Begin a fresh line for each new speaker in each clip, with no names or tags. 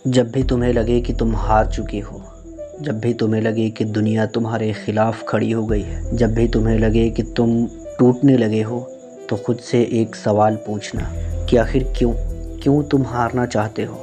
जब भी तुम्हें लगे कि तुम हार चुके हो, जब भी तुम्हें लगे कि दुनिया तुम्हारे खिलाफ खड़ी हो गई है, जब भी तुम्हें लगे कि तुम टूटने लगे हो, तो खुद से एक सवाल पूछना कि आखिर क्यों तुम हारना चाहते हो?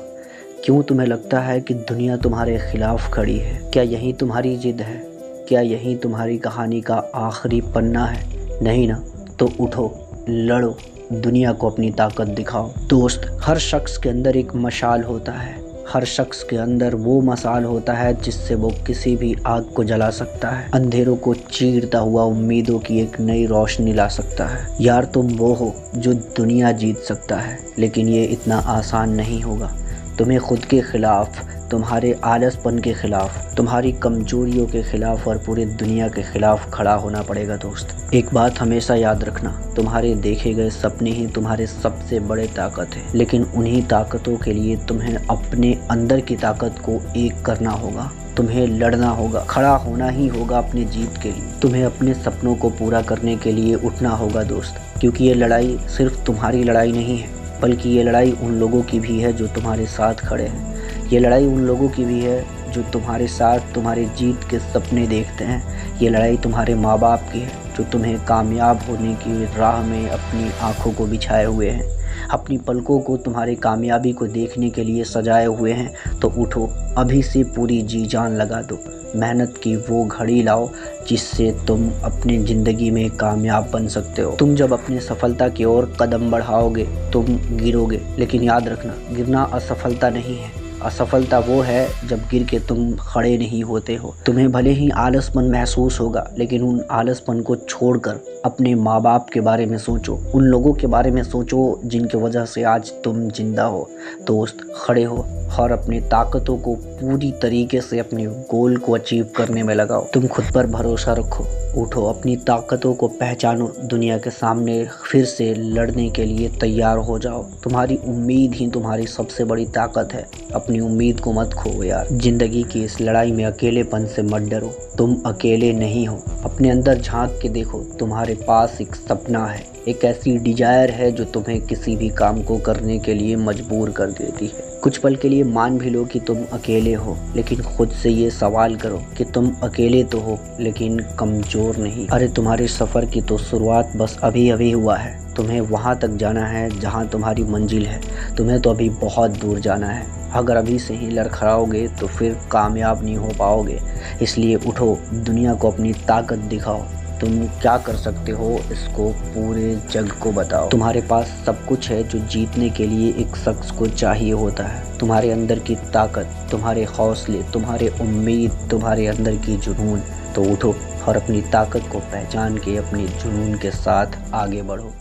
क्यों तुम्हें लगता है कि दुनिया तुम्हारे खिलाफ खड़ी है? क्या यही तुम्हारी जिद है? क्या यही तुम्हारी कहानी का आखिरी पन्ना है? नहीं ना, तो उठो, लड़ो, दुनिया को अपनी ताकत दिखाओ। दोस्त, हर शख्स के अंदर एक मशाल होता है, हर शख्स के अंदर वो मसाल होता है जिससे वो किसी भी आग को जला सकता है, अंधेरों को चीरता हुआ उम्मीदों की एक नई रोशनी ला सकता है। यार, तुम वो हो जो दुनिया जीत सकता है, लेकिन ये इतना आसान नहीं होगा। तुम्हें खुद के खिलाफ, तुम्हारे आलसपन के खिलाफ, तुम्हारी कमजोरियों के खिलाफ और पूरी दुनिया के खिलाफ खड़ा होना पड़ेगा। दोस्त, एक बात हमेशा याद रखना, तुम्हारे देखे गए सपने ही तुम्हारे सबसे बड़े ताकत है, लेकिन उन्हीं ताकतों के लिए तुम्हें अपने अंदर की ताकत को एक करना होगा। तुम्हें लड़ना होगा, खड़ा होना ही होगा अपनी जीत के लिए। तुम्हें अपने सपनों को पूरा करने के लिए उठना होगा दोस्त, क्योंकि ये लड़ाई सिर्फ तुम्हारी लड़ाई नहीं है, बल्कि ये लड़ाई उन लोगों की भी है जो तुम्हारे साथ खड़े हैं। ये लड़ाई उन लोगों की भी है जो तुम्हारे साथ तुम्हारे जीत के सपने देखते हैं। ये लड़ाई तुम्हारे माँ बाप की है जो तुम्हें कामयाब होने की राह में अपनी आँखों को बिछाए हुए हैं, अपनी पलकों को तुम्हारी कामयाबी को देखने के लिए सजाए हुए हैं। तो उठो, अभी से पूरी जी जान लगा दो, मेहनत की वो घड़ी लाओ जिससे तुम अपनी ज़िंदगी में कामयाब बन सकते हो। तुम जब अपनी सफलता की ओर कदम बढ़ाओगे तुम गिरोगे, लेकिन याद रखना, गिरना असफलता नहीं है। असफलता वो है जब गिर के तुम खड़े नहीं होते हो। तुम्हें भले ही आलसपन महसूस होगा, लेकिन उन आलसपन को छोड़कर अपने माँ बाप के बारे में सोचो, उन लोगों के बारे में सोचो जिनकी वजह से आज तुम जिंदा हो। दोस्त, खड़े हो और अपनी ताकतों को पूरी तरीके से अपने गोल को अचीव करने में लगाओ। तुम खुद पर भरोसा रखो, उठो, अपनी ताकतों को पहचानो, दुनिया के सामने फिर से लड़ने के लिए तैयार हो जाओ। तुम्हारी उम्मीद ही तुम्हारी सबसे बड़ी ताकत है। अपनी उम्मीद को मत खो यार। जिंदगी की इस लड़ाई में अकेलेपन से मत डरो, तुम अकेले नहीं हो। अपने अंदर झांक के देखो, तुम्हारे पास एक सपना है, एक ऐसी डिजायर है जो तुम्हें किसी भी काम को करने के लिए मजबूर कर देती है। कुछ पल के लिए मान भी लो कि तुम अकेले हो, लेकिन खुद से ये सवाल करो कि तुम अकेले तो हो, लेकिन कमजोर नहीं। अरे, तुम्हारे सफ़र की तो शुरुआत बस अभी अभी हुआ है। तुम्हें वहाँ तक जाना है जहाँ तुम्हारी मंजिल है। तुम्हें तो अभी बहुत दूर जाना है। अगर अभी से ही लड़खड़ाओगे तो फिर कामयाब नहीं हो पाओगे। इसलिए उठो, दुनिया को अपनी ताकत दिखाओ। तुम क्या कर सकते हो इसको पूरे जग को बताओ। तुम्हारे पास सब कुछ है जो जीतने के लिए एक शख्स को चाहिए होता है। तुम्हारे अंदर की ताकत, तुम्हारे हौसले, तुम्हारे उम्मीद, तुम्हारे अंदर की जुनून। तो उठो और अपनी ताकत को पहचान के अपने जुनून के साथ आगे बढ़ो।